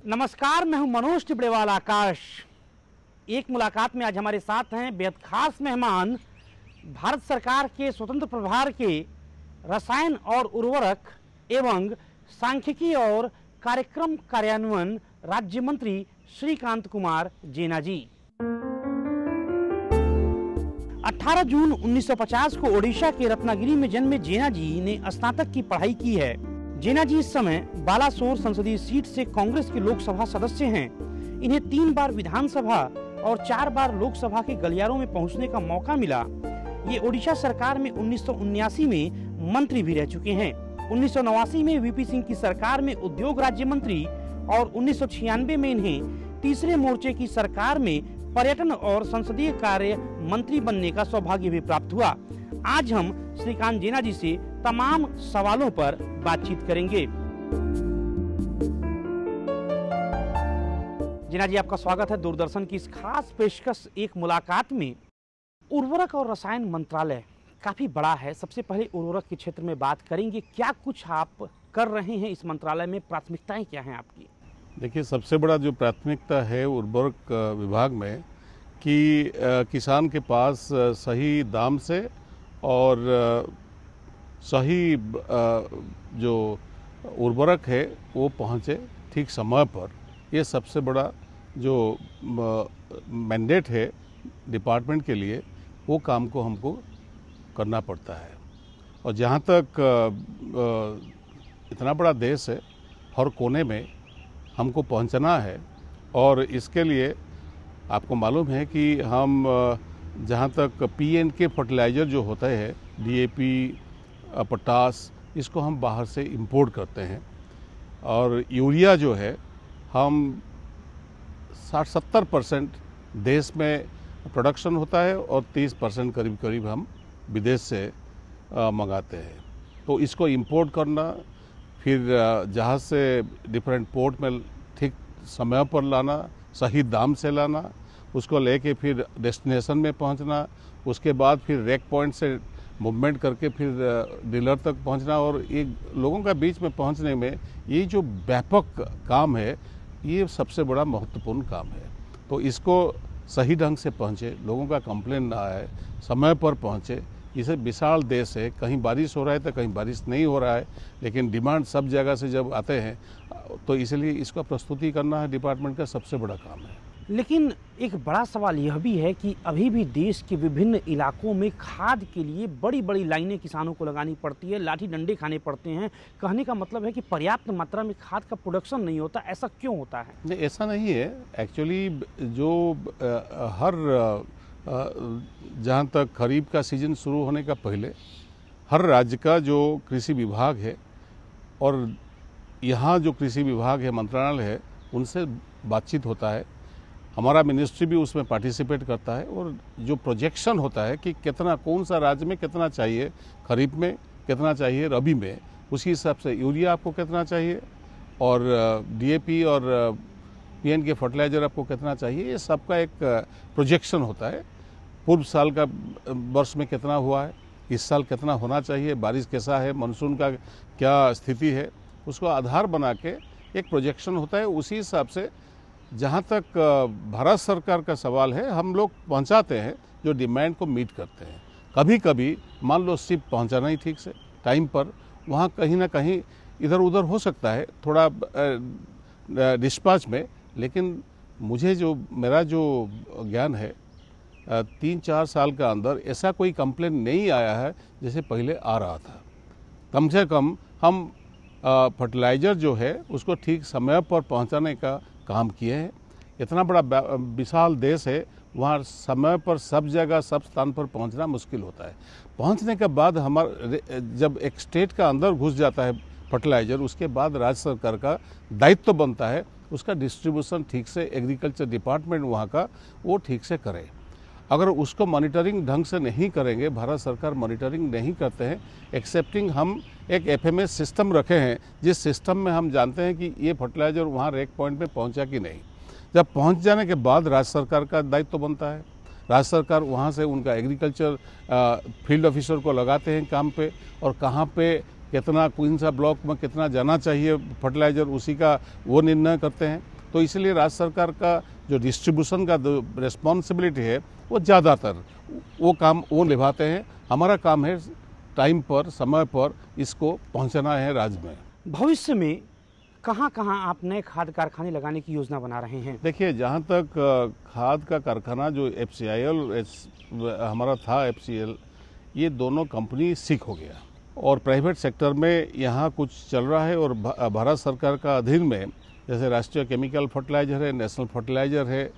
नमस्कार, मैं हूं मनोज टिबड़ेवाल आकाश। एक मुलाकात में आज हमारे साथ हैं बेहद खास मेहमान, भारत सरकार के स्वतंत्र प्रभार के रसायन और उर्वरक एवं सांख्यिकी और कार्यक्रम कार्यान्वयन राज्य मंत्री श्रीकांत कुमार जेना जी। 18 जून 1950 को ओडिशा के रत्नागिरी में जन्मे जेना जी ने स्नातक की पढ़ाई की है। जेना जी इस समय बालासोर संसदीय सीट से कांग्रेस के लोकसभा सदस्य हैं। इन्हें 3 बार विधानसभा और 4 बार लोकसभा के गलियारों में पहुंचने का मौका मिला। ये ओडिशा सरकार में 1979 में मंत्री भी रह चुके हैं। 1989 में वीपी सिंह की सरकार में उद्योग राज्य मंत्री और 1996 में इन्हें तीसरे मोर्चे की सरकार में पर्यटन और संसदीय कार्य मंत्री बनने का सौभाग्य भी प्राप्त हुआ। आज हम श्रीकांत जेना जी से तमाम सवालों पर बातचीत करेंगे। जेना जी, आपका स्वागत है दूरदर्शन की इस खास पेशकश एक मुलाकात में। उर्वरक और रसायन मंत्रालय काफी बड़ा है। सबसे पहले उर्वरक के क्षेत्र में बात करेंगे। क्या कुछ आप कर रहे हैं इस मंत्रालय में? प्राथमिकताएं क्या हैं आपकी? देखिए, सबसे बड़ा जो प्राथमिकता है उर्वरक विभाग में कि किसान के पास सही दाम से और सही जो उर्वरक है वो पहुँचे ठीक समय पर। ये सबसे बड़ा जो मैंडेट है डिपार्टमेंट के लिए, वो काम को हमको करना पड़ता है। और जहाँ तक इतना बड़ा देश है, हर कोने में हमको पहुंचना है। और इसके लिए आपको मालूम है कि हम जहाँ तक पीएनके फर्टिलाइज़र जो होता है, डीएपी, पोटास, इसको हम बाहर से इंपोर्ट करते हैं। और यूरिया जो है हम 60-70% देश में प्रोडक्शन होता है और 30% करीब करीब हम विदेश से मंगाते हैं। तो इसको इंपोर्ट करना, फिर जहाज़ से डिफरेंट पोर्ट में ठीक समय पर लाना, सही दाम से लाना, उसको लेके फिर डेस्टिनेशन में पहुंचना, उसके बाद फिर रैक पॉइंट से मूवमेंट करके फिर डीलर तक पहुंचना। और एक लोगों का बीच में पहुंचने में ये जो व्यापक काम है, ये सबसे बड़ा महत्वपूर्ण काम है। तो इसको सही ढंग से पहुंचे, लोगों का कंप्लेन ना आए, समय पर पहुंचे। इसे विशाल देश है, कहीं बारिश हो रहा है तो कहीं बारिश नहीं हो रहा है, लेकिन डिमांड सब जगह से जब आते हैं तो इसलिए इसका प्रस्तुति करना है डिपार्टमेंट का सबसे बड़ा काम है। लेकिन एक बड़ा सवाल यह भी है कि अभी भी देश के विभिन्न इलाकों में खाद के लिए बड़ी बड़ी लाइनें किसानों को लगानी पड़ती है, लाठी डंडे खाने पड़ते हैं। कहने का मतलब है कि पर्याप्त मात्रा में खाद का प्रोडक्शन नहीं होता। ऐसा क्यों होता है? नहीं, ऐसा नहीं है। एक्चुअली जो हर जहाँ तक खरीफ का सीजन शुरू होने का पहले हर राज्य का जो कृषि विभाग है और यहाँ जो कृषि विभाग है, मंत्रालय है, उनसे बातचीत होता है। हमारा मिनिस्ट्री भी उसमें पार्टिसिपेट करता है। और जो प्रोजेक्शन होता है कि कितना, कौन सा राज्य में कितना चाहिए, खरीफ में कितना चाहिए, रबी में, उसी हिसाब से यूरिया आपको कितना चाहिए और डीएपी और पीएनके फर्टिलाइज़र आपको कितना चाहिए, ये सबका एक प्रोजेक्शन होता है। पूर्व साल का वर्ष में कितना हुआ है, इस साल कितना होना चाहिए, बारिश कैसा है, मानसून का क्या स्थिति है, उसको आधार बना के एक प्रोजेक्शन होता है। उसी हिसाब से जहाँ तक भारत सरकार का सवाल है, हम लोग पहुँचाते हैं जो डिमांड को मीट करते हैं। कभी कभी मान लो शिप पहुँचा नहीं ठीक से टाइम पर, वहाँ कहीं ना कहीं इधर उधर हो सकता है थोड़ा डिस्पैच में। लेकिन मुझे जो मेरा जो ज्ञान है, 3-4 साल का अंदर ऐसा कोई कंप्लेन नहीं आया है जैसे पहले आ रहा था। कम से कम हम फर्टिलाइज़र जो है उसको ठीक समय पर पहुंचाने का काम किए हैं। इतना बड़ा विशाल देश है, वहाँ समय पर सब जगह सब स्थान पर पहुंचना मुश्किल होता है। पहुंचने के बाद जब एक स्टेट का अंदर घुस जाता है फर्टिलाइज़र, उसके बाद राज्य सरकार का दायित्व बनता है उसका डिस्ट्रीब्यूशन ठीक से एग्रीकल्चर डिपार्टमेंट वहाँ का वो ठीक से करे। अगर उसको मॉनिटरिंग ढंग से नहीं करेंगे, भारत सरकार मॉनिटरिंग नहीं करते हैं, एक्सेप्टिंग हम एक एफएमएस सिस्टम रखे हैं, जिस सिस्टम में हम जानते हैं कि ये फर्टिलाइज़र वहाँ रैक पॉइंट पे पहुँचा कि नहीं। जब पहुँच जाने के बाद राज्य सरकार का दायित्व बनता है। राज्य सरकार वहाँ से उनका एग्रीकल्चर फील्ड ऑफिसर को लगाते हैं काम पे, और कहाँ पे कितना, कौन सा ब्लॉक में कितना जाना चाहिए फर्टिलाइज़र, उसी का वो निर्णय करते हैं। तो इसलिए राज्य सरकार का जो डिस्ट्रीब्यूशन का रिस्पॉन्सिबिलिटी है वो ज़्यादातर वो काम वो निभाते हैं। हमारा काम है टाइम पर, समय पर इसको पहुंचाना है राज्य में। भविष्य में कहाँ कहाँ आप नए खाद कारखाने लगाने की योजना बना रहे हैं? देखिए, जहाँ तक खाद का कारखाना जो FCIL हमारा था, FCL, ये दोनों कंपनी सिक हो गया और प्राइवेट सेक्टर में यहाँ कुछ चल रहा है। और भारत सरकार का अधीन में जैसे राष्ट्रीय केमिकल फर्टिलाइजर है, नेशनल फर्टिलाइजर है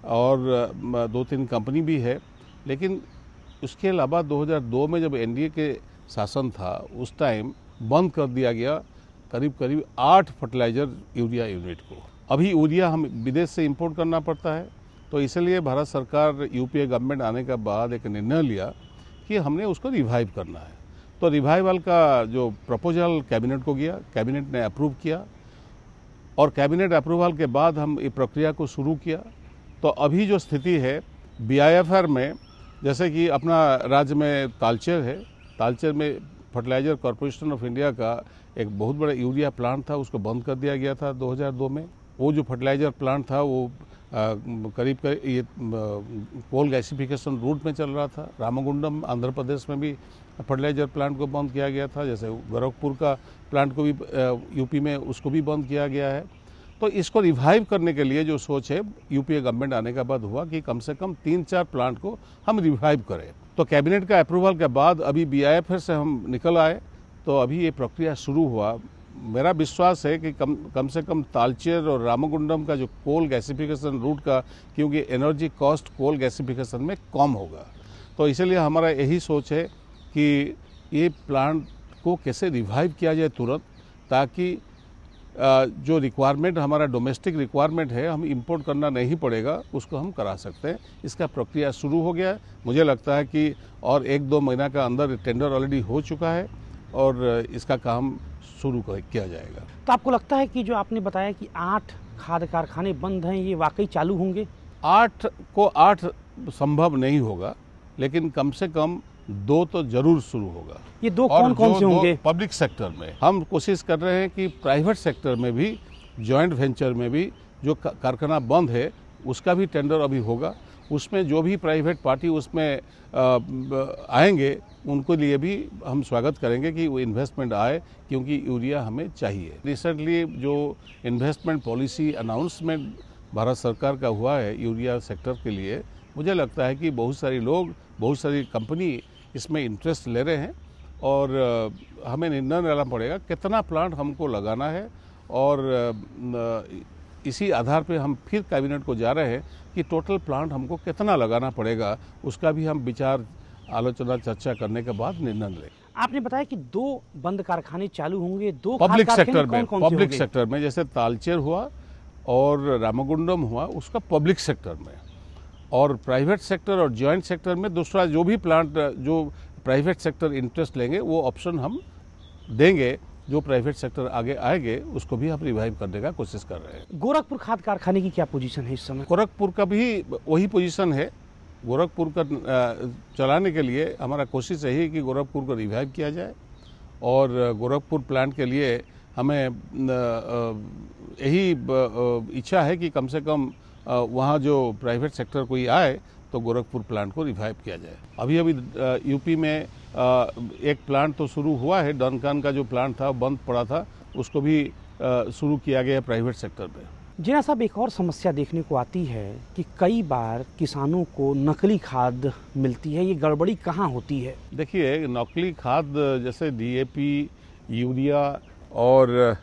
और 2-3 कंपनी भी है। लेकिन उसके अलावा 2002 में जब NDA के शासन था उस टाइम बंद कर दिया गया करीब 8 फर्टिलाइजर यूरिया यूनिट को। अभी यूरिया हम विदेश से इंपोर्ट करना पड़ता है, तो इसलिए भारत सरकार UPA गवर्नमेंट आने के बाद एक निर्णय लिया कि हमने उसको रिवाइव करना है। तो रिवाइवल का जो प्रपोजल कैबिनेट को गया, कैबिनेट ने अप्रूव किया और कैबिनेट अप्रूवल के बाद हम ये प्रक्रिया को शुरू किया। तो अभी जो स्थिति है BIFR में, जैसे कि अपना राज्य में तालचेर है, तालचेर में फर्टिलाइजर कॉरपोरेशन ऑफ इंडिया का एक बहुत बड़ा यूरिया प्लांट था, उसको बंद कर दिया गया था 2002 में। वो जो फर्टिलाइजर प्लांट था वो करीब ये कोल गैसिफिकेशन रूट में चल रहा था। रामगुंडम आंध्र प्रदेश में भी फर्टिलाइजर प्लांट को बंद किया गया था। जैसे गोरखपुर का प्लांट को भी UP में उसको भी बंद किया गया है। तो इसको रिवाइव करने के लिए जो सोच है UPA गवर्नमेंट आने के बाद हुआ कि कम से कम 3-4 प्लांट को हम रिवाइव करें। तो कैबिनेट का अप्रूवल के बाद अभी BIFR से हम निकल आए, तो अभी ये प्रक्रिया शुरू हुआ। मेरा विश्वास है कि कम से कम तालचेर और रामगुंडम का जो कोल गैसिफिकेशन रूट का, क्योंकि एनर्जी कॉस्ट कोल गैसिफिकेशन में कम होगा, तो इसलिए हमारा यही सोच है कि ये प्लांट को कैसे रिवाइव किया जाए तुरंत, ताकि जो रिक्वायरमेंट हमारा डोमेस्टिक रिक्वायरमेंट है हम इंपोर्ट करना नहीं पड़ेगा, उसको हम करा सकते हैं। इसका प्रक्रिया शुरू हो गया है। मुझे लगता है कि और 1-2 महीना का अंदर टेंडर ऑलरेडी हो चुका है और इसका काम शुरू किया जाएगा। तो आपको लगता है कि जो आपने बताया कि 8 खाद कारखाने बंद हैं, ये वाकई चालू होंगे? 8 संभव नहीं होगा, लेकिन कम से कम 2 तो जरूर शुरू होगा। ये 2 कौन-कौन से होंगे? पब्लिक सेक्टर में हम कोशिश कर रहे हैं कि प्राइवेट सेक्टर में भी, जॉइंट वेंचर में भी जो कारखाना बंद है उसका भी टेंडर अभी होगा। उसमें जो भी प्राइवेट पार्टी उसमें आएंगे उनको लिए भी हम स्वागत करेंगे कि वो इन्वेस्टमेंट आए, क्योंकि यूरिया हमें चाहिए। रिसेंटली जो इन्वेस्टमेंट पॉलिसी अनाउंसमेंट भारत सरकार का हुआ है यूरिया सेक्टर के लिए, मुझे लगता है कि बहुत सारे लोग, बहुत सारी कंपनी इसमें इंटरेस्ट ले रहे हैं और हमें निर्णय लेना पड़ेगा कितना प्लांट हमको लगाना है। और इसी आधार पे हम फिर कैबिनेट को जा रहे हैं कि टोटल प्लांट हमको कितना लगाना पड़ेगा, उसका भी हम विचार, आलोचना, चर्चा करने के बाद निर्णय लेंगे। आपने बताया कि 2 बंद कारखाने चालू होंगे। 2 पब्लिक सेक्टर में, कौन-कौन से पब्लिक सेक्टर में जैसे तालचेर हुआ और रामगुंडम हुआ, उसका पब्लिक सेक्टर में, और प्राइवेट सेक्टर और जॉइंट सेक्टर में दूसरा जो भी प्लांट जो प्राइवेट सेक्टर इंटरेस्ट लेंगे वो ऑप्शन हम देंगे। जो प्राइवेट सेक्टर आगे आएंगे उसको भी हम रिवाइव करने का कोशिश कर रहे हैं। गोरखपुर खाद कारखाने की क्या पोजीशन है इस समय? गोरखपुर का भी वही पोजीशन है। गोरखपुर का चलाने के लिए हमारा कोशिश यही है कि गोरखपुर को रिवाइव किया जाए और गोरखपुर प्लांट के लिए हमें यही इच्छा है कि कम से कम वहाँ जो प्राइवेट सेक्टर कोई आए तो गोरखपुर प्लांट को रिवाइव किया जाए। अभी UP में एक प्लांट तो शुरू हुआ है, डनकान का जो प्लांट था बंद पड़ा था, उसको भी शुरू किया गया है प्राइवेट सेक्टर में। जिना साहब, एक और समस्या देखने को आती है कि कई बार किसानों को नकली खाद मिलती है, ये गड़बड़ी कहाँ होती है? देखिए, नकली खाद जैसे DAP, यूरिया और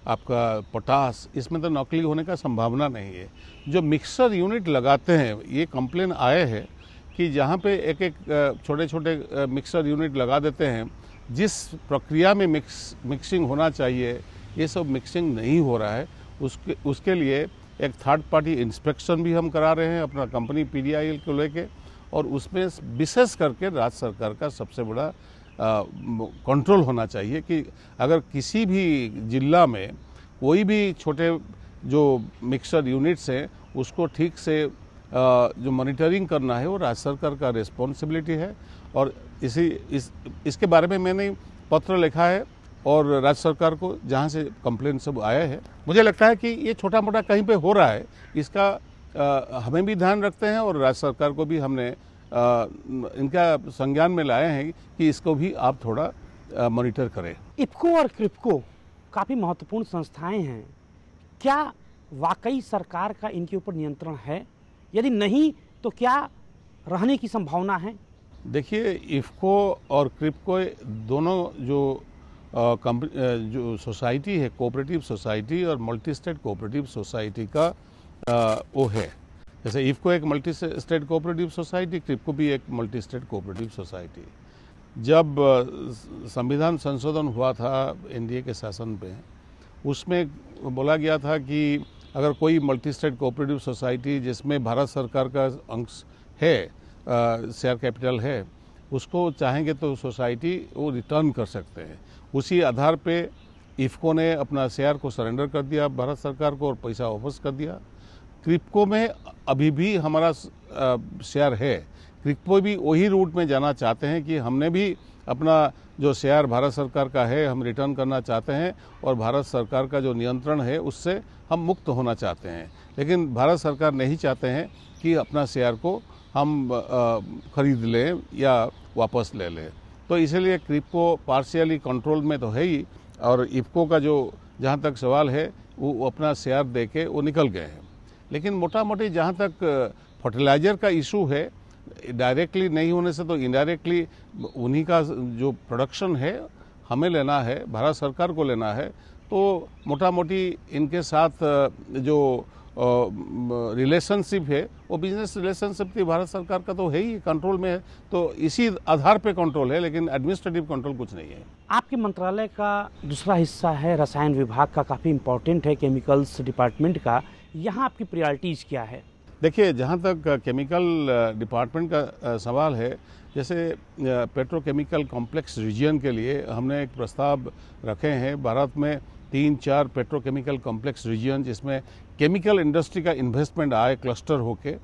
आपका पोटास, इसमें तो नकली होने का संभावना नहीं है। जो मिक्सर यूनिट लगाते हैं, ये कंप्लेन आए हैं कि जहाँ पे एक छोटे छोटे मिक्सर यूनिट लगा देते हैं, जिस प्रक्रिया में मिक्सिंग होना चाहिए ये सब मिक्सिंग नहीं हो रहा है। उसके लिए एक थर्ड पार्टी इंस्पेक्शन भी हम करा रहे हैं अपना कंपनी PDIL को लेके, और उसमें विशेष करके राज्य सरकार का सबसे बड़ा कंट्रोल होना चाहिए कि अगर किसी भी जिला में कोई भी छोटे जो मिक्सर यूनिट्स हैं उसको ठीक से जो मॉनिटरिंग करना है वो राज्य सरकार का रिस्पॉन्सिबिलिटी है। और इसके बारे में मैंने पत्र लिखा है और राज्य सरकार को जहाँ से कंप्लेन सब आया है, मुझे लगता है कि ये छोटा मोटा कहीं पे हो रहा है, इसका हमें भी ध्यान रखते हैं और राज्य सरकार को भी हमने इनका संज्ञान में लाए हैं कि इसको भी आप थोड़ा मॉनिटर करें। इफ्को और क्रिप्को काफ़ी महत्वपूर्ण संस्थाएं हैं, क्या वाकई सरकार का इनके ऊपर नियंत्रण है? यदि नहीं तो क्या रहने की संभावना है? देखिए, इफ्को और क्रिप्को दोनों जो सोसाइटी है, कोऑपरेटिव सोसाइटी और मल्टी स्टेट कोऑपरेटिव सोसाइटी का वो है। जैसे इफ्को एक multi state cooperative society, Kribhco भी एक मल्टी स्टेट कोऑपरेटिव सोसाइटी। जब संविधान संशोधन हुआ था एनडीए के शासन पे, उसमें बोला गया था कि अगर कोई मल्टी स्टेट कोऑपरेटिव सोसाइटी जिसमें भारत सरकार का अंश है, शेयर कैपिटल है, उसको चाहेंगे तो सोसाइटी वो रिटर्न कर सकते हैं। उसी आधार पे इफ्को ने अपना शेयर को सरेंडर कर दिया भारत सरकार को और पैसा वापस कर दिया। क्रिप्को में अभी भी हमारा शेयर है। क्रिप्को भी वही रूट में जाना चाहते हैं कि हमने भी अपना जो शेयर भारत सरकार का है हम रिटर्न करना चाहते हैं और भारत सरकार का जो नियंत्रण है उससे हम मुक्त होना चाहते हैं। लेकिन भारत सरकार नहीं चाहते हैं कि अपना शेयर को हम खरीद लें या वापस ले लें। तो इसलिए क्रिप्को पार्शियली कंट्रोल में तो है ही, और इफ्को का जो जहाँ तक सवाल है वो अपना शेयर दे के वो निकल गए हैं। लेकिन मोटा मोटी जहाँ तक फर्टिलाइज़र का इशू है, डायरेक्टली नहीं होने से तो इनडायरेक्टली उन्हीं का जो प्रोडक्शन है हमें लेना है, भारत सरकार को लेना है। तो मोटा मोटी इनके साथ जो रिलेशनशिप है वो बिजनेस रिलेशनशिप थी, भारत सरकार का तो है ही, कंट्रोल में है, तो इसी आधार पे कंट्रोल है, लेकिन एडमिनिस्ट्रेटिव कंट्रोल कुछ नहीं है। आपके मंत्रालय का दूसरा हिस्सा है रसायन विभाग का, काफ़ी इम्पोर्टेंट है, केमिकल्स डिपार्टमेंट का। यहाँ आपकी प्रायोरिटीज़ क्या है? देखिए, जहाँ तक केमिकल डिपार्टमेंट का सवाल है, जैसे पेट्रोकेमिकल कॉम्प्लेक्स रीजन के लिए हमने एक प्रस्ताव रखे हैं। भारत में 3-4 पेट्रोकेमिकल कॉम्प्लेक्स रीजन जिसमें केमिकल इंडस्ट्री का इन्वेस्टमेंट आए क्लस्टर होके,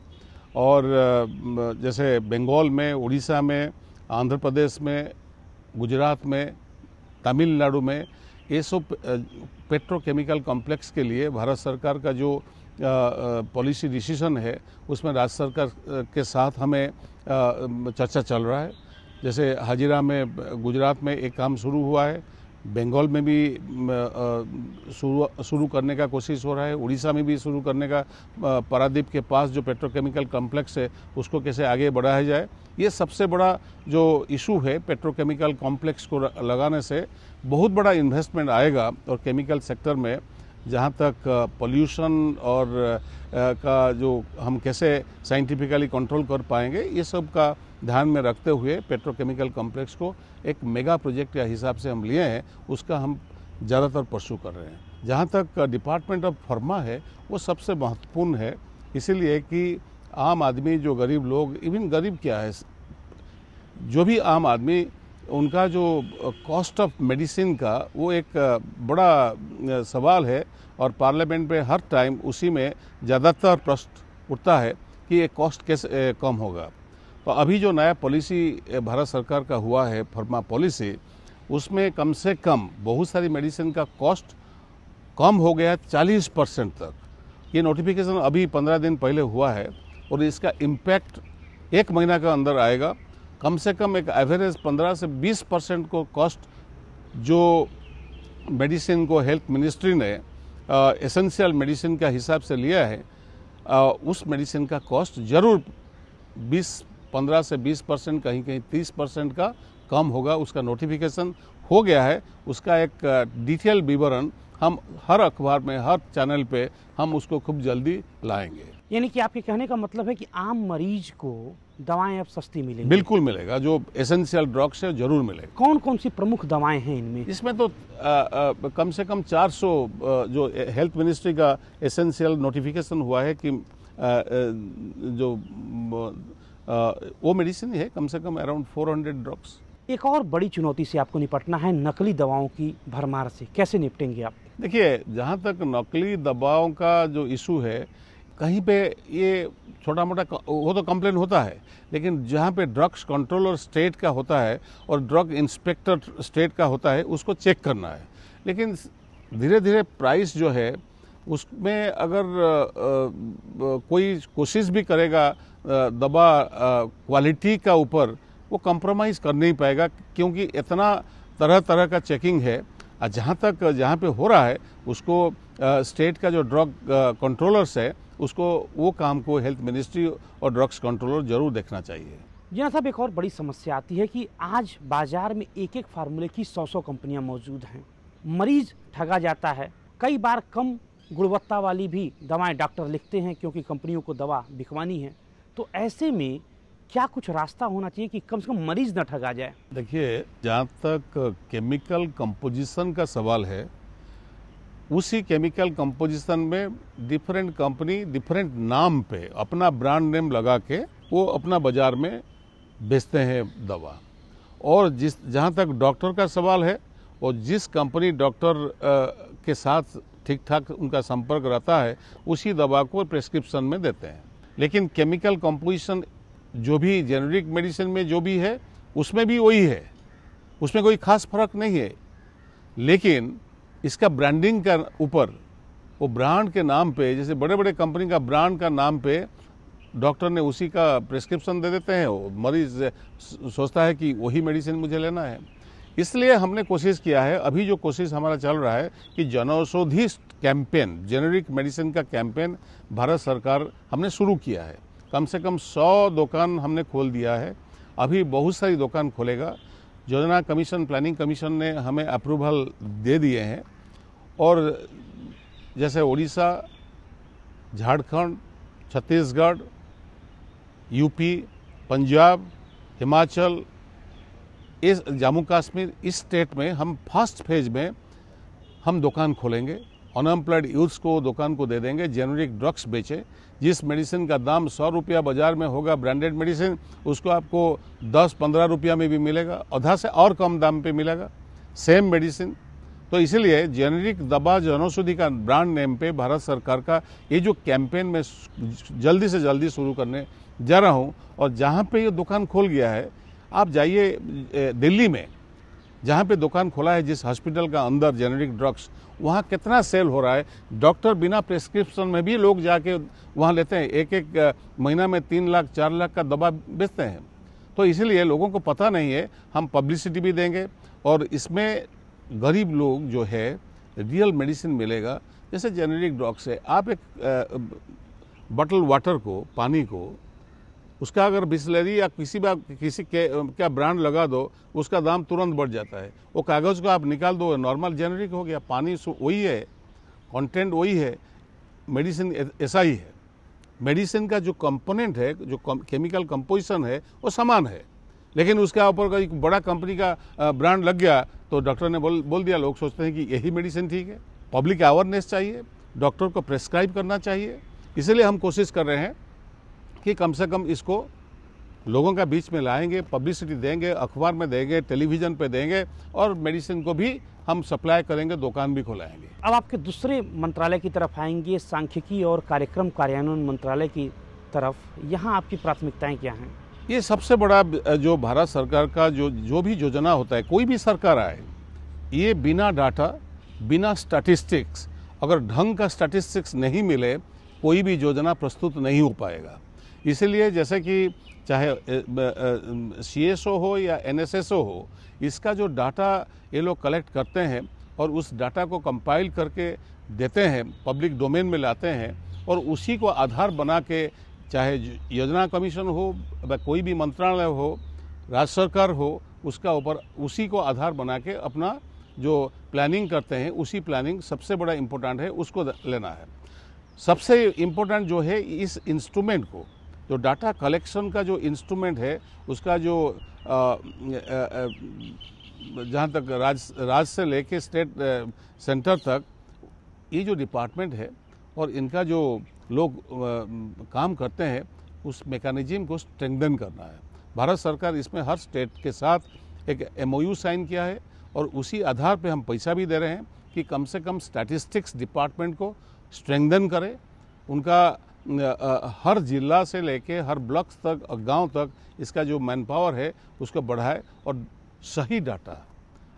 और जैसे बंगाल में, उड़ीसा में, आंध्र प्रदेश में, गुजरात में, तमिलनाडु में, ये सब पेट्रोकेमिकल कॉम्प्लेक्स के लिए भारत सरकार का जो पॉलिसी डिसीजन है उसमें राज्य सरकार के साथ हमें चर्चा चल रहा है। जैसे हाजिरा में गुजरात में एक काम शुरू हुआ है, बंगाल में भी शुरू करने का कोशिश हो रहा है, उड़ीसा में भी शुरू करने का, पारादीप के पास जो पेट्रोकेमिकल कॉम्प्लेक्स है उसको कैसे आगे बढ़ाया जाए। ये सबसे बड़ा जो इशू है, पेट्रोकेमिकल कॉम्प्लेक्स को लगाने से बहुत बड़ा इन्वेस्टमेंट आएगा और केमिकल सेक्टर में जहाँ तक पोल्यूशन और का जो हम कैसे साइंटिफिकली कंट्रोल कर पाएंगे, ये सब का ध्यान में रखते हुए पेट्रोकेमिकल कॉम्प्लेक्स को एक मेगा प्रोजेक्ट के हिसाब से हम लिए हैं, उसका हम ज़्यादातर परस्यू कर रहे हैं। जहाँ तक डिपार्टमेंट ऑफ फार्मा है वो सबसे महत्वपूर्ण है, इसीलिए कि आम आदमी, जो गरीब लोग, इवन गरीब क्या है, जो भी आम आदमी, उनका जो कॉस्ट ऑफ मेडिसिन का वो एक बड़ा सवाल है और पार्लियामेंट में हर टाइम उसी में ज़्यादातर प्रश्न उठता है कि ये कॉस्ट कैसे कम होगा। तो अभी जो नया पॉलिसी भारत सरकार का हुआ है, फार्मा पॉलिसी, उसमें कम से कम बहुत सारी मेडिसिन का कॉस्ट कम हो गया 40% तक। ये नोटिफिकेशन अभी 15 दिन पहले हुआ है और इसका इम्पैक्ट 1 महीना के अंदर आएगा। कम से कम एक एवरेज 15 से 20% को कॉस्ट जो मेडिसिन को हेल्थ मिनिस्ट्री ने एसेंशियल मेडिसिन का हिसाब से लिया है, उस मेडिसिन का कॉस्ट जरूर 15 से 20%, कहीं कहीं 30% का कम होगा। उसका नोटिफिकेशन हो गया है, उसका एक डिटेल विवरण हम हर अखबार में, हर चैनल पे हम उसको खूब जल्दी लाएंगे। यानी कि आपके कहने का मतलब है कि आम मरीज को दवाएं अब सस्ती मिलेंगी? बिल्कुल मिलेगा, जो एसेंशियल ड्रग्स है जरूर मिलेगा। कौन कौन सी प्रमुख दवाएं हैं इनमें? इसमें तो कम से कम 400 जो हेल्थ मिनिस्ट्री का एसेंशियल नोटिफिकेशन हुआ है कि जो वो मेडिसिन है, कम से कम अराउंड 400 ड्रग्स। एक और बड़ी चुनौती से आपको निपटना है, नकली दवाओं की भरमार से। कैसे निपटेंगे आप? देखिए, जहाँ तक नकली दवाओं का जो इशू है, कहीं पे ये छोटा मोटा वो तो कंप्लेन होता है, लेकिन जहाँ पे ड्रग्स कंट्रोलर स्टेट का होता है और ड्रग इंस्पेक्टर स्टेट का होता है, उसको चेक करना है। लेकिन धीरे धीरे प्राइस जो है उसमें अगर कोई कोशिश भी करेगा दवा क्वालिटी का ऊपर, वो कॉम्प्रोमाइज़ कर नहीं पाएगा, क्योंकि इतना तरह तरह का चेकिंग है। जहाँ पे हो रहा है उसको स्टेट का जो ड्रग कंट्रोलर्स है उसको वो काम को हेल्थ मिनिस्ट्री और ड्रग्स कंट्रोलर जरूर देखना चाहिए। जी हाँ साहब, एक और बड़ी समस्या आती है कि आज बाजार में एक एक फार्मूले की 100 कंपनियां मौजूद हैं। मरीज ठगा जाता है। कई बार कम गुणवत्ता वाली भी दवाएं डॉक्टर लिखते हैं क्योंकि कंपनियों को दवा बिकवानी है। तो ऐसे में क्या कुछ रास्ता होना चाहिए कि कम से कम मरीज न ठगा जाए? देखिए, जहाँ तक केमिकल कंपोजिशन का सवाल है, उसी केमिकल कंपोजिशन में डिफरेंट कंपनी डिफरेंट नाम पे अपना ब्रांड नेम लगा के वो अपना बाजार में बेचते हैं दवा। और जहाँ तक डॉक्टर का सवाल है, और जिस कंपनी डॉक्टर के साथ ठीक ठाक उनका संपर्क रहता है, उसी दवा को प्रेस्क्रिप्शन में देते हैं। लेकिन केमिकल कंपोजिशन जो भी जेनेरिक मेडिसिन में जो भी है उसमें भी वही है, उसमें कोई खास फर्क नहीं है। लेकिन इसका ब्रांडिंग का ऊपर, वो ब्रांड के नाम पे, जैसे बड़े बड़े कंपनी का ब्रांड का नाम पे डॉक्टर ने उसी का प्रेस्क्रिप्शन दे देते हैं, वो मरीज सोचता है कि वही मेडिसिन मुझे लेना है। इसलिए हमने कोशिश किया है, अभी जो कोशिश हमारा चल रहा है कि जनौषधि कैंपेन, जेनेरिक मेडिसिन का कैंपेन भारत सरकार हमने शुरू किया है। कम से कम 100 दुकान हमने खोल दिया है, अभी बहुत सारी दुकान खोलेगा। योजना कमीशन, प्लानिंग कमीशन ने हमें अप्रूवल दे दिए हैं। और जैसे उड़ीसा, झारखंड, छत्तीसगढ़, यूपी, पंजाब, हिमाचल, इस जम्मू कश्मीर, इस स्टेट में हम फर्स्ट फेज में हम दुकान खोलेंगे। अनएम्प्लॉयड यूथ्स को दुकान को दे देंगे, जेनेरिक ड्रग्स बेचे। जिस मेडिसिन का दाम 100 रुपया बाजार में होगा ब्रांडेड मेडिसिन, उसको आपको 10-15 रुपया में भी मिलेगा, आधा से और कम दाम पे मिलेगा सेम मेडिसिन। तो इसीलिए जेनेरिक दवा जनौषधि का ब्रांड नेम पे भारत सरकार का ये जो कैंपेन में जल्दी से जल्दी शुरू करने जा रहा हूँ। और जहाँ पे ये दुकान खोल गया है, आप जाइए दिल्ली में, जहाँ पे दुकान खोला है जिस हॉस्पिटल का अंदर जेनेरिक ड्रग्स, वहाँ कितना सेल हो रहा है। डॉक्टर बिना प्रेस्क्रिप्शन में भी लोग जाके वहाँ लेते हैं, एक एक महीना में 3 लाख 4 लाख का दवा बेचते हैं। तो इसीलिए लोगों को पता नहीं है, हम पब्लिसिटी भी देंगे और इसमें गरीब लोग जो है रियल मेडिसिन मिलेगा। जैसे जेनेरिक ड्रग्स है, आप एक बॉटल वाटर को, पानी को, उसका अगर बिस्लरी या किसी क्या ब्रांड लगा दो, उसका दाम तुरंत बढ़ जाता है। वो कागज़ को आप निकाल दो, नॉर्मल जेनेरिक हो गया। पानी वही है, कंटेंट वही है, मेडिसिन ऐसा ही है। मेडिसिन का जो कंपोनेंट है, जो केमिकल कंपोजिशन है, वो समान है। लेकिन उसके ऊपर एक बड़ा कंपनी का ब्रांड लग गया तो डॉक्टर ने बोल दिया, लोग सोचते हैं कि यही मेडिसिन ठीक है। पब्लिक अवेयरनेस चाहिए, डॉक्टर को प्रेस्क्राइब करना चाहिए। इसलिए हम कोशिश कर रहे हैं कि कम से कम इसको लोगों का बीच में लाएंगे, पब्लिसिटी देंगे, अखबार में देंगे, टेलीविज़न पे देंगे, और मेडिसिन को भी हम सप्लाई करेंगे, दुकान भी खोलाएंगे। अब आपके दूसरे मंत्रालय की तरफ आएंगे, सांख्यिकी और कार्यक्रम कार्यान्वयन मंत्रालय की तरफ। यहाँ आपकी प्राथमिकताएं क्या हैं? ये सबसे बड़ा जो भारत सरकार का जो भी योजना होता है, कोई भी सरकार आए, ये बिना डाटा, बिना स्टैटिस्टिक्स, अगर ढंग का स्टैटिस्टिक्स नहीं मिले, कोई भी योजना प्रस्तुत नहीं हो पाएगा। इसलिए जैसे कि चाहे CSO हो या NSSO हो, इसका जो डाटा ये लोग कलेक्ट करते हैं और उस डाटा को कंपाइल करके देते हैं, पब्लिक डोमेन में लाते हैं, और उसी को आधार बना के, चाहे योजना कमीशन हो, कोई भी मंत्रालय हो, राज्य सरकार हो, उसका ऊपर उसी को आधार बना के अपना जो प्लानिंग करते हैं, उसी प्लानिंग सबसे बड़ा इम्पोर्टेंट है, उसको लेना है। सबसे इम्पोर्टेंट जो है, इस इंस्ट्रूमेंट को, जो डाटा कलेक्शन का जो इंस्ट्रूमेंट है, उसका जो जहाँ तक राज्य से लेके स्टेट सेंटर तक, ये जो डिपार्टमेंट है और इनका जो लोग काम करते हैं, उस मैकेनिज्म को स्ट्रेंथन करना है। भारत सरकार इसमें हर स्टेट के साथ एक MOU साइन किया है और उसी आधार पे हम पैसा भी दे रहे हैं कि कम से कम स्टैटिस्टिक्स डिपार्टमेंट को स्ट्रेंथन करें, उनका हर जिला से लेके हर ब्लॉक तक और गांव तक इसका जो मैन पावर है उसको बढ़ाए। और सही डाटा,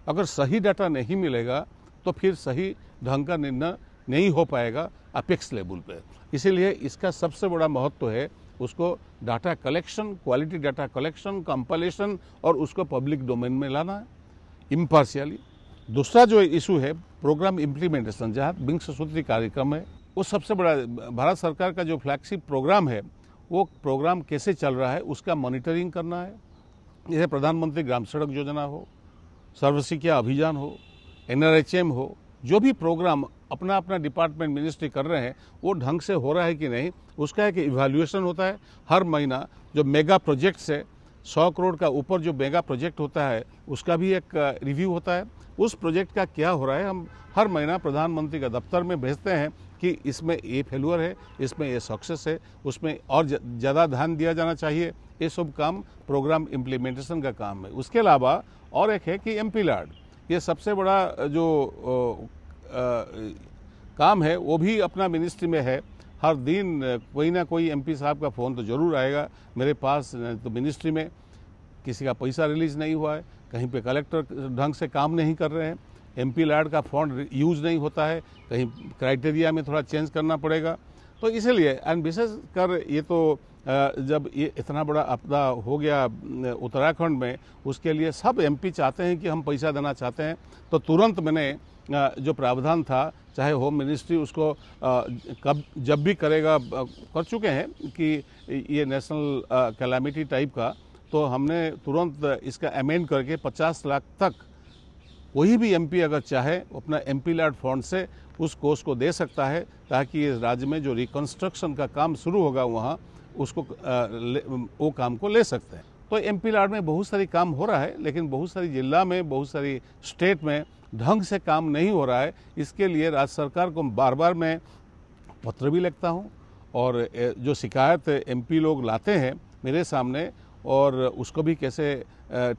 अगर सही डाटा नहीं मिलेगा तो फिर सही ढंग का निर्णय नहीं हो पाएगा अपेक्स लेवल पे। इसीलिए इसका सबसे बड़ा महत्व है उसको data collection, quality data collection, compilation और उसको पब्लिक डोमेन में लाना है इम्पार्शियली। दूसरा जो इशू है प्रोग्राम इम्प्लीमेंटेशन, जहाँ विंश सूत्री कार्यक्रम है, वो सबसे बड़ा भारत सरकार का जो फ्लैगशिप प्रोग्राम है वो प्रोग्राम कैसे चल रहा है उसका मॉनिटरिंग करना है। जैसे प्रधानमंत्री ग्राम सड़क योजना हो, सर्वशिक्षा अभियान हो, NRHM हो, जो भी प्रोग्राम अपना अपना डिपार्टमेंट मिनिस्ट्री कर रहे हैं वो ढंग से हो रहा है कि नहीं, उसका एक इवैल्यूएशन होता है। हर महीना जो मेगा प्रोजेक्ट्स है, 100 करोड़ का ऊपर जो मेगा प्रोजेक्ट होता है उसका भी एक रिव्यू होता है। उस प्रोजेक्ट का क्या हो रहा है हम हर महीना प्रधानमंत्री का दफ्तर में भेजते हैं कि इसमें ये फेल्यूर है, इसमें ये सक्सेस है, उसमें और ज़्यादा ध्यान दिया जाना चाहिए। ये सब काम प्रोग्राम इम्प्लीमेंटेशन का काम है। उसके अलावा और एक है कि MP लाड, ये सबसे बड़ा जो काम है वो भी अपना मिनिस्ट्री में है। हर दिन कोई ना कोई MP साहब का फ़ोन तो ज़रूर आएगा मेरे पास, तो मिनिस्ट्री में किसी का पैसा रिलीज़ नहीं हुआ है, कहीं पे कलेक्टर ढंग से काम नहीं कर रहे हैं, MP लाड का फंड यूज़ नहीं होता है, कहीं क्राइटेरिया में थोड़ा चेंज करना पड़ेगा। तो इसीलिए एंड विशेष कर ये तो जब ये इतना बड़ा आपदा हो गया उत्तराखंड में, उसके लिए सब MP चाहते हैं कि हम पैसा देना चाहते हैं। तो तुरंत मैंने जो प्रावधान था, चाहे होम मिनिस्ट्री उसको कब जब भी करेगा कर चुके हैं कि ये नेशनल कैलामिटी टाइप का, तो हमने तुरंत इसका अमेंड करके 50 लाख तक कोई भी MP अगर चाहे अपना MP लाड फंड से उस कोष को दे सकता है, ताकि इस राज्य में जो रिकंस्ट्रक्शन का काम शुरू होगा वहाँ उसको वो काम को ले सकते हैं। तो MP लाड में बहुत सारी काम हो रहा है, लेकिन बहुत सारी जिला में, बहुत सारी स्टेट में ढंग से काम नहीं हो रहा है। इसके लिए राज्य सरकार को बार बार मैं पत्र भी लिखता हूँ और जो शिकायत MP लोग लाते हैं मेरे सामने और उसको भी कैसे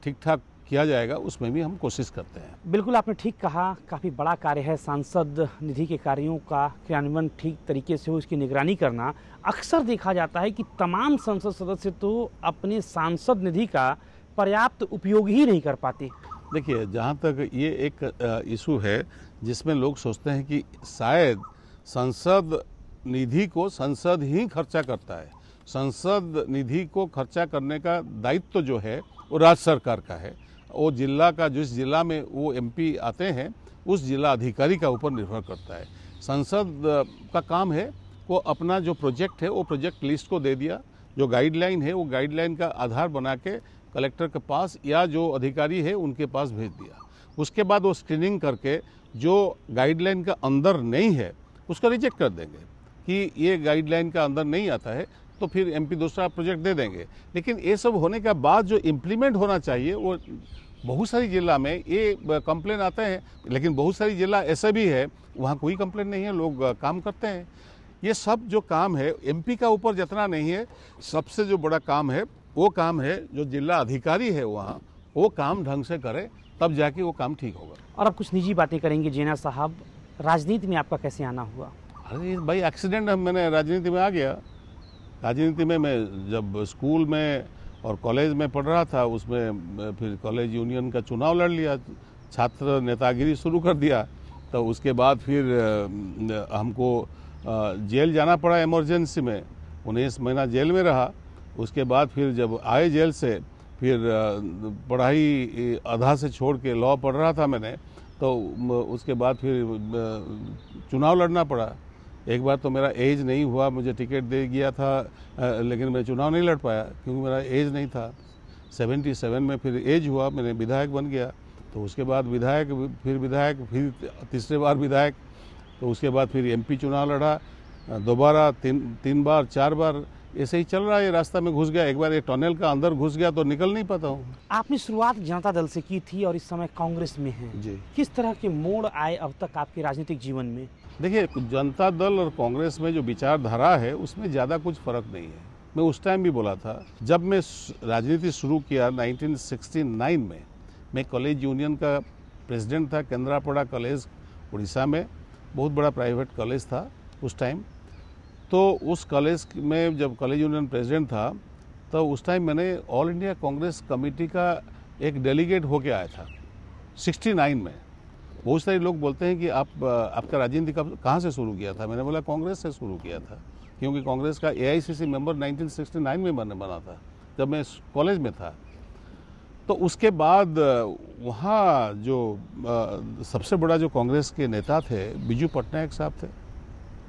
ठीक ठाक किया जाएगा उसमें भी हम कोशिश करते हैं। बिल्कुल आपने ठीक कहा, काफ़ी बड़ा कार्य है सांसद निधि के कार्यों का क्रियान्वयन ठीक तरीके से हो, इसकी निगरानी करना। अक्सर देखा जाता है कि तमाम संसद सदस्य तो अपने सांसद निधि का पर्याप्त उपयोग ही नहीं कर पाते। देखिए, जहाँ तक ये एक इशू है जिसमें लोग सोचते हैं कि शायद संसद निधि को संसद ही खर्चा करता है। संसद निधि को खर्चा करने का दायित्व जो है वो राज्य सरकार का है। वो जिला का, जिस जिला में वो MP आते हैं उस जिला अधिकारी का ऊपर निर्भर करता है। संसद का काम है वो अपना जो प्रोजेक्ट है वो प्रोजेक्ट लिस्ट को दे दिया, जो गाइडलाइन है वो गाइडलाइन का आधार बना के कलेक्टर के पास या जो अधिकारी है उनके पास भेज दिया। उसके बाद वो स्क्रीनिंग करके जो गाइडलाइन का अंदर नहीं है उसका रिजेक्ट कर देंगे कि ये गाइडलाइन का अंदर नहीं आता है, तो फिर MP दूसरा प्रोजेक्ट दे देंगे। लेकिन ये सब होने के बाद जो इम्प्लीमेंट होना चाहिए वो बहुत सारी जिला में ये कंप्लेन आते हैं, लेकिन बहुत सारी जिला ऐसे भी है वहाँ कोई कंप्लेन नहीं है, लोग काम करते हैं। ये सब जो काम है MP का ऊपर जितना नहीं है, सबसे जो बड़ा काम है वो काम है जो जिला अधिकारी है वहाँ वो काम ढंग से करे, तब जाके वो काम ठीक होगा। और अब कुछ निजी बातें करेंगे जेना साहब, राजनीति में आपका कैसे आना हुआ? अरे भाई एक्सीडेंट मैंने राजनीति में आ गया। राजनीति में मैं जब स्कूल में और कॉलेज में पढ़ रहा था, उसमें फिर कॉलेज यूनियन का चुनाव लड़ लिया, छात्र नेतागिरी शुरू कर दिया। तो उसके बाद फिर हमको जेल जाना पड़ा इमरजेंसी में, 19 महीना जेल में रहा। उसके बाद फिर जब आए जेल से, फिर पढ़ाई आधा से छोड़ के लॉ पढ़ रहा था मैंने, तो उसके बाद फिर चुनाव लड़ना पड़ा। एक बार तो मेरा एज नहीं हुआ, मुझे टिकट दे गया था, लेकिन मैं चुनाव नहीं लड़ पाया क्योंकि मेरा एज नहीं था। 77 में फिर एज हुआ, मैंने विधायक बन गया। तो उसके बाद विधायक, फिर तीसरे बार विधायक, तो उसके बाद फिर MP चुनाव लड़ा, दोबारा तीन बार 4 बार ऐसे ही चल रहा है। ये रास्ता में घुस गया, एक बार ये टनल का अंदर घुस गया तो निकल नहीं पाता हूँ। आपने शुरुआत जनता दल से की थी और इस समय कांग्रेस में हैं जी। किस तरह के मोड़ आए अब तक आपके राजनीतिक जीवन में? देखिए, जनता दल और कांग्रेस में जो विचारधारा है उसमें ज़्यादा कुछ फर्क नहीं है। मैं उस टाइम भी बोला था, जब मैं राजनीति शुरू किया 1969 में, मैं कॉलेज यूनियन का प्रेसिडेंट था। केंद्रापड़ा कॉलेज उड़ीसा में बहुत बड़ा प्राइवेट कॉलेज था उस टाइम। तो उस कॉलेज में जब कॉलेज यूनियन प्रेसिडेंट था तो उस टाइम मैंने ऑल इंडिया कांग्रेस कमेटी का एक डेलीगेट होके आया था 69 में। बहुत सारे लोग बोलते हैं कि आपका राजनीति कहाँ से शुरू किया था? मैंने बोला कांग्रेस से शुरू किया था, क्योंकि कांग्रेस का AICC मेंबर 1969 में बना था जब मैं कॉलेज में था। तो उसके बाद वहाँ जो सबसे बड़ा जो कांग्रेस के नेता थे बिजू पटनायक साहब थे।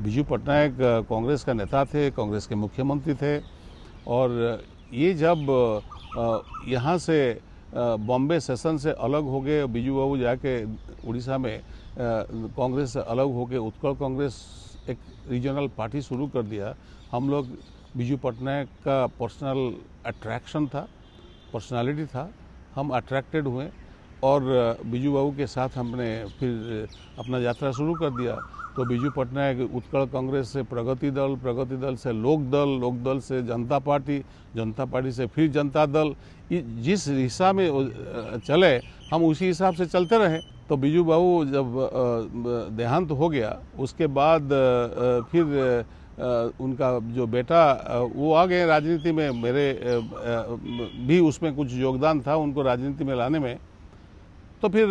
बिजू पटनायक कांग्रेस का नेता थे, कांग्रेस के मुख्यमंत्री थे। और ये जब यहाँ से बॉम्बे सेशन से अलग हो गए, बिजू बाबू जाके उड़ीसा में कांग्रेस से अलग हो गए, उत्कल कांग्रेस एक रीजनल पार्टी शुरू कर दिया। हम लोग बिजू पटनायक का पर्सनल अट्रैक्शन था, पर्सनालिटी था, हम अट्रैक्टेड हुए और बिजू बाबू के साथ हमने फिर अपना यात्रा शुरू कर दिया। तो बिजू पटनायक उत्कल कांग्रेस से प्रगति दल से लोक दल से जनता पार्टी से फिर जनता दल, जिस दिशा में चले हम उसी हिसाब से चलते रहे। तो बिजू बाबू जब देहांत हो गया उसके बाद फिर उनका जो बेटा वो आ गए राजनीति में। मेरे भी उसमें कुछ योगदान था उनको राजनीति में लाने में। तो फिर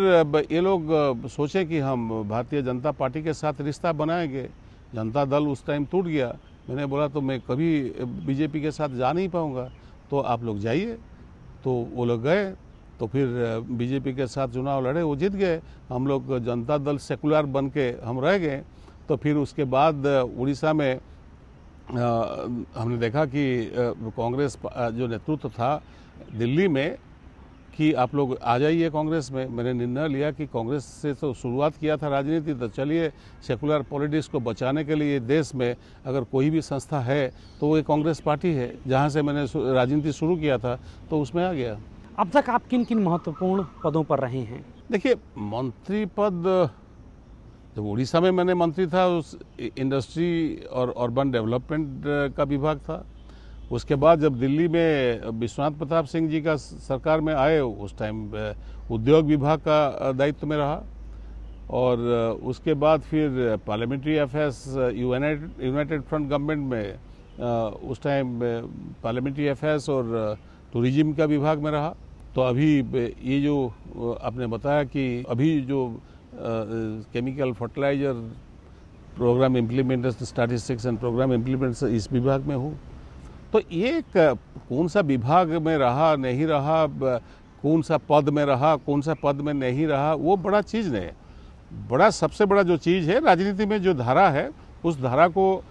ये लोग सोचे कि हम भारतीय जनता पार्टी के साथ रिश्ता बनाएंगे। जनता दल उस टाइम टूट गया। मैंने बोला तो मैं कभी बीजेपी के साथ जा नहीं पाऊंगा, तो आप लोग जाइए। तो वो लोग गए, तो फिर बीजेपी के साथ चुनाव लड़े, वो जीत गए। हम लोग जनता दल सेकुलर बन के हम रह गए। तो फिर उसके बाद उड़ीसा में हमने देखा कि कांग्रेस जो नेतृत्व था दिल्ली में कि आप लोग आ जाइए कांग्रेस में। मैंने निर्णय लिया कि कांग्रेस से तो शुरुआत किया था राजनीति, तो चलिए सेकुलर पॉलिटिक्स को बचाने के लिए देश में अगर कोई भी संस्था है तो वो एक कांग्रेस पार्टी है, जहां से मैंने राजनीति शुरू किया था, तो उसमें आ गया। अब तक आप किन किन महत्वपूर्ण पदों पर रहे हैं? देखिए, मंत्री पद जब उड़ीसा में मैंने मंत्री था, उस इंडस्ट्री और अर्बन डेवलपमेंट का विभाग था। उसके बाद जब दिल्ली में विश्वनाथ प्रताप सिंह जी का सरकार में आए, उस टाइम उद्योग विभाग का दायित्व में रहा। और उसके बाद फिर parliamentary affairs United front government में उस टाइम पार्लियामेंट्री अफेयर्स और टूरिज्म का विभाग में रहा। तो अभी ये जो आपने बताया कि अभी जो chemical fertiliser programme implementation statistics and programme implementation, इस विभाग में हूँ। तो ये कौन सा विभाग में रहा नहीं रहा, कौन सा पद में रहा कौन सा पद में नहीं रहा, वो बड़ा चीज़ नहीं। सबसे बड़ा जो चीज़ है राजनीति में, जो धारा है, उस धारा को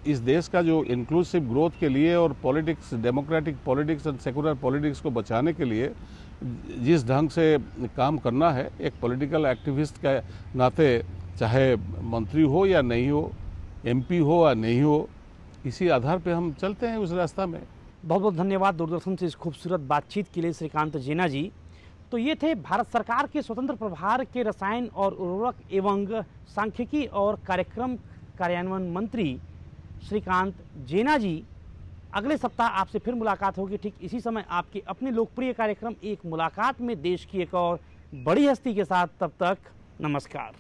इस देश का जो इंक्लूसिव ग्रोथ के लिए और पॉलिटिक्स, डेमोक्रेटिक पॉलिटिक्स और सेकुलर पॉलिटिक्स को बचाने के लिए जिस ढंग से काम करना है, एक पॉलिटिकल एक्टिविस्ट के नाते, चाहे मंत्री हो या नहीं हो, MP हो या नहीं हो, इसी आधार पे हम चलते हैं उस रास्ता में। बहुत बहुत धन्यवाद दूरदर्शन से इस खूबसूरत बातचीत के लिए श्रीकांत जेना जी। तो ये थे भारत सरकार के स्वतंत्र प्रभार के रसायन और उर्वरक एवं सांख्यिकी और कार्यक्रम कार्यान्वयन मंत्री श्रीकांत जेना जी। अगले सप्ताह आपसे फिर मुलाकात होगी ठीक इसी समय आपके अपने लोकप्रिय कार्यक्रम एक मुलाकात में, देश की एक और बड़ी हस्ती के साथ। तब तक नमस्कार।